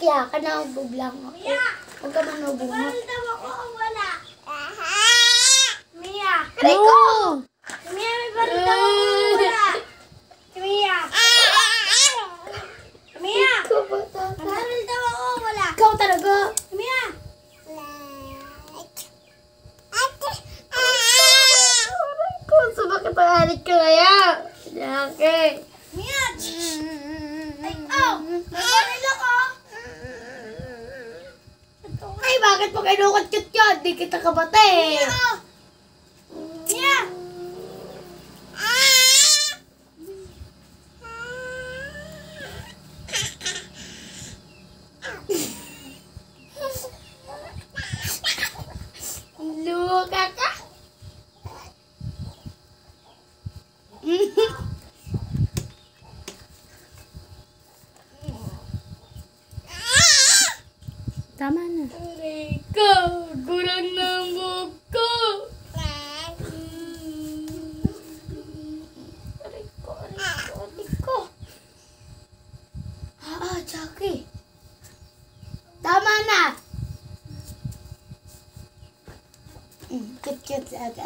Kaya ka na ubublang ako. Huwag ka manubungot. Pabaldaw ako o wala? Mia! Aray ko! Mia, may baldaw ako o wala? Mia! Mia! May baldaw ako o wala? Ikaw talaga. Mia! Aray ko, sumakit ang alit ko kaya. Laki. Mia! Ay, oh! May baril ako! Ay, bakit mo kinukot-kut yun? Di kita kabate. Mia! Mia! Luka ka. Tama na. Aray ko! Gurang na ang buhok ko! Aray ko, aray ko. Jackie. Tama na. Cute-cute agad.